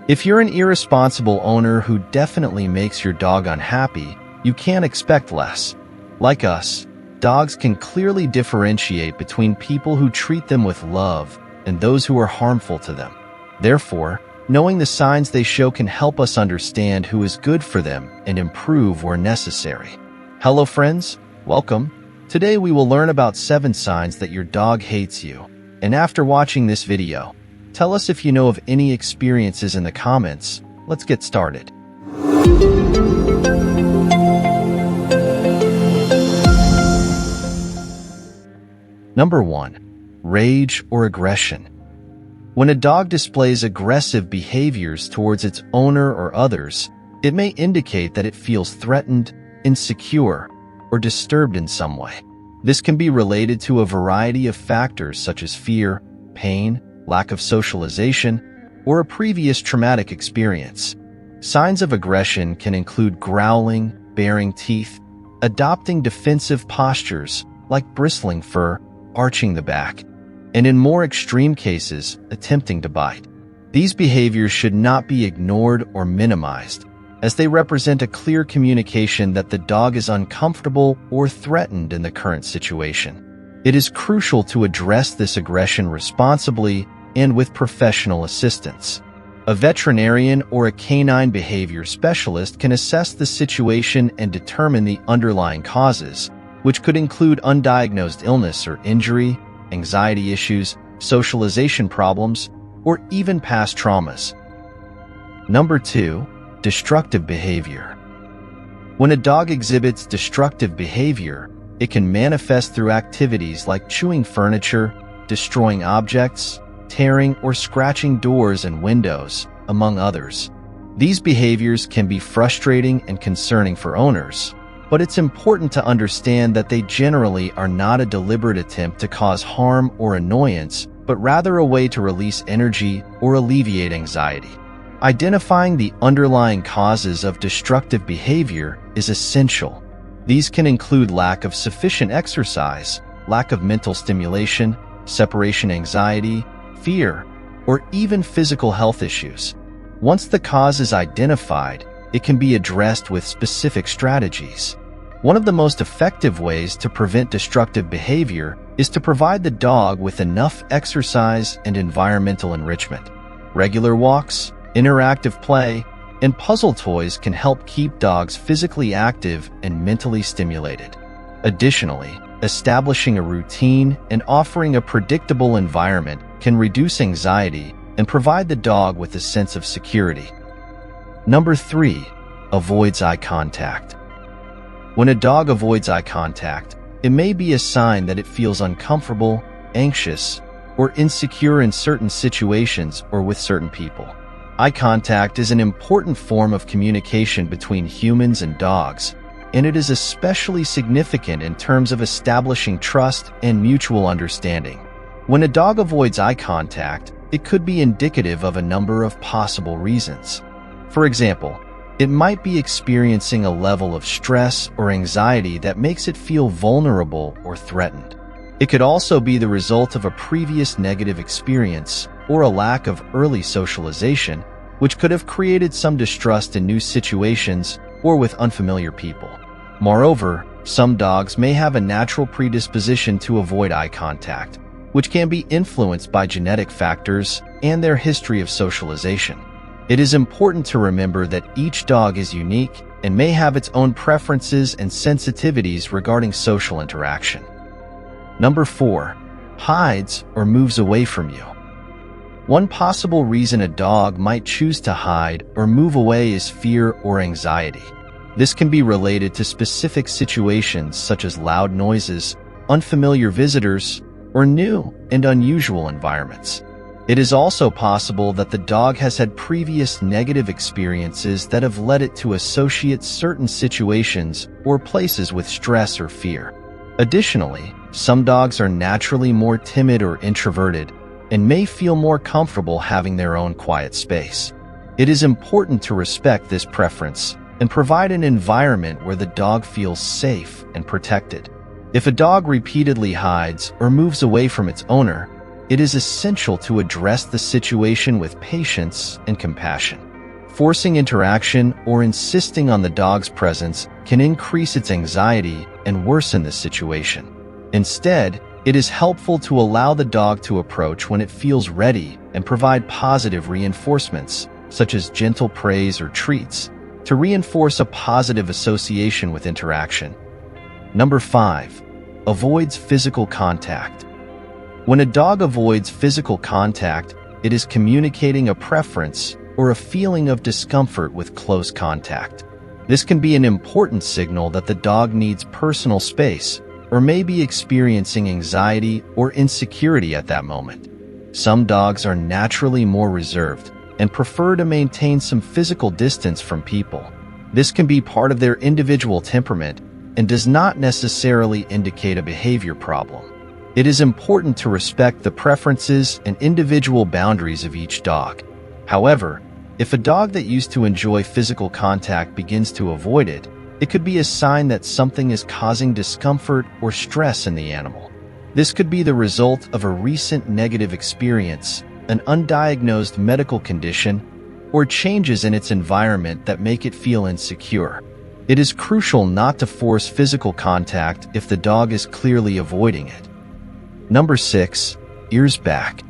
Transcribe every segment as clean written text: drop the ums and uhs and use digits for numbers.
If you're an irresponsible owner who definitely makes your dog unhappy, you can't expect less. Like us, dogs can clearly differentiate between people who treat them with love and those who are harmful to them. Therefore, knowing the signs they show can help us understand who is good for them and improve where necessary. Hello friends, welcome. Today we will learn about 7 signs that your dog hates you. And after watching this video, tell us if you know of any experiences in the comments. Let's get started. Number 1. Rage or aggression. When a dog displays aggressive behaviors towards its owner or others, it may indicate that it feels threatened, insecure, or disturbed in some way. This can be related to a variety of factors such as fear, pain, lack of socialization, or a previous traumatic experience. Signs of aggression can include growling, baring teeth, adopting defensive postures like bristling fur, arching the back, and in more extreme cases, attempting to bite. These behaviors should not be ignored or minimized, as they represent a clear communication that the dog is uncomfortable or threatened in the current situation. It is crucial to address this aggression responsibly and with professional assistance. A veterinarian or a canine behavior specialist can assess the situation and determine the underlying causes, which could include undiagnosed illness or injury, anxiety issues, socialization problems, or even past traumas. Number 2. Destructive behavior. When a dog exhibits destructive behavior, it can manifest through activities like chewing furniture, destroying objects, tearing or scratching doors and windows, among others. These behaviors can be frustrating and concerning for owners, but it's important to understand that they generally are not a deliberate attempt to cause harm or annoyance, but rather a way to release energy or alleviate anxiety. Identifying the underlying causes of destructive behavior is essential. These can include lack of sufficient exercise, lack of mental stimulation, separation anxiety, fear, or even physical health issues. Once the cause is identified, it can be addressed with specific strategies. One of the most effective ways to prevent destructive behavior is to provide the dog with enough exercise and environmental enrichment. Regular walks, interactive play, and puzzle toys can help keep dogs physically active and mentally stimulated. Additionally, establishing a routine and offering a predictable environment can reduce anxiety and provide the dog with a sense of security. Number 3. Avoids eye contact. When a dog avoids eye contact, it may be a sign that it feels uncomfortable, anxious, or insecure in certain situations or with certain people. Eye contact is an important form of communication between humans and dogs, and it is especially significant in terms of establishing trust and mutual understanding. When a dog avoids eye contact, it could be indicative of a number of possible reasons. For example, it might be experiencing a level of stress or anxiety that makes it feel vulnerable or threatened. It could also be the result of a previous negative experience or a lack of early socialization, which could have created some distrust in new situations or with unfamiliar people. Moreover, some dogs may have a natural predisposition to avoid eye contact, which can be influenced by genetic factors and their history of socialization. It is important to remember that each dog is unique and may have its own preferences and sensitivities regarding social interaction. Number 4. Hides or moves away from you. One possible reason a dog might choose to hide or move away is fear or anxiety. This can be related to specific situations such as loud noises, unfamiliar visitors, or new and unusual environments. It is also possible that the dog has had previous negative experiences that have led it to associate certain situations or places with stress or fear. Additionally, some dogs are naturally more timid or introverted and may feel more comfortable having their own quiet space. It is important to respect this preference and provide an environment where the dog feels safe and protected. If a dog repeatedly hides or moves away from its owner, it is essential to address the situation with patience and compassion. Forcing interaction or insisting on the dog's presence can increase its anxiety and worsen the situation. Instead, it is helpful to allow the dog to approach when it feels ready and provide positive reinforcements, such as gentle praise or treats, to reinforce a positive association with interaction. Number 5. Avoids physical contact. When a dog avoids physical contact, it is communicating a preference or a feeling of discomfort with close contact. This can be an important signal that the dog needs personal space or may be experiencing anxiety or insecurity at that moment. Some dogs are naturally more reserved and prefer to maintain some physical distance from people. This can be part of their individual temperament and does not necessarily indicate a behavior problem. It is important to respect the preferences and individual boundaries of each dog. However, if a dog that used to enjoy physical contact begins to avoid it, it could be a sign that something is causing discomfort or stress in the animal. This could be the result of a recent negative experience, an undiagnosed medical condition, or changes in its environment that make it feel insecure. It is crucial not to force physical contact if the dog is clearly avoiding it. Number 6. Ears back.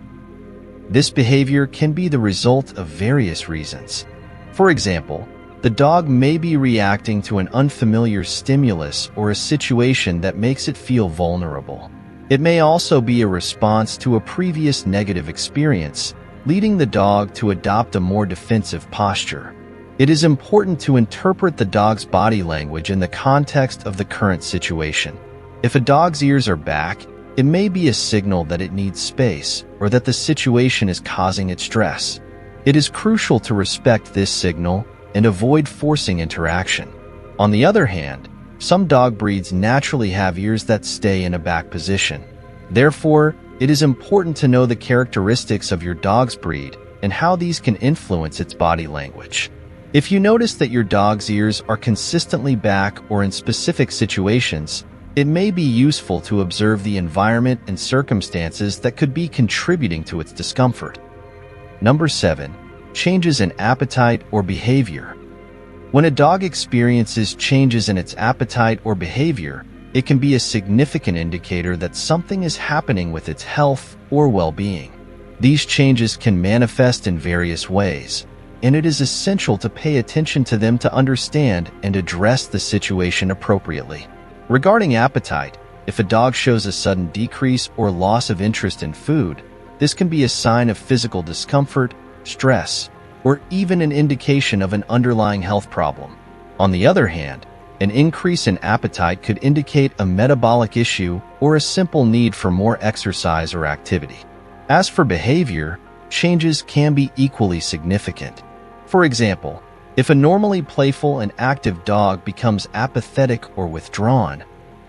This behavior can be the result of various reasons. For example, the dog may be reacting to an unfamiliar stimulus or a situation that makes it feel vulnerable. It may also be a response to a previous negative experience, leading the dog to adopt a more defensive posture. It is important to interpret the dog's body language in the context of the current situation. If a dog's ears are back, it may be a signal that it needs space or that the situation is causing it stress. It is crucial to respect this signal and avoid forcing interaction. On the other hand, some dog breeds naturally have ears that stay in a back position. Therefore, it is important to know the characteristics of your dog's breed and how these can influence its body language. If you notice that your dog's ears are consistently back or in specific situations, it may be useful to observe the environment and circumstances that could be contributing to its discomfort. Number 7. Changes in appetite or behavior. When a dog experiences changes in its appetite or behavior, it can be a significant indicator that something is happening with its health or well-being. These changes can manifest in various ways, and it is essential to pay attention to them to understand and address the situation appropriately. Regarding appetite, if a dog shows a sudden decrease or loss of interest in food, this can be a sign of physical discomfort, stress, or even an indication of an underlying health problem. On the other hand, an increase in appetite could indicate a metabolic issue or a simple need for more exercise or activity. As for behavior, changes can be equally significant. For example, if a normally playful and active dog becomes apathetic or withdrawn,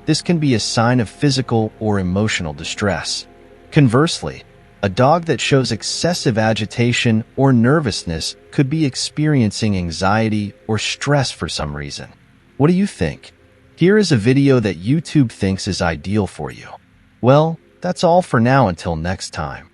this can be a sign of physical or emotional distress. Conversely, a dog that shows excessive agitation or nervousness could be experiencing anxiety or stress for some reason. What do you think? Here is a video that YouTube thinks is ideal for you. Well, that's all for now until next time.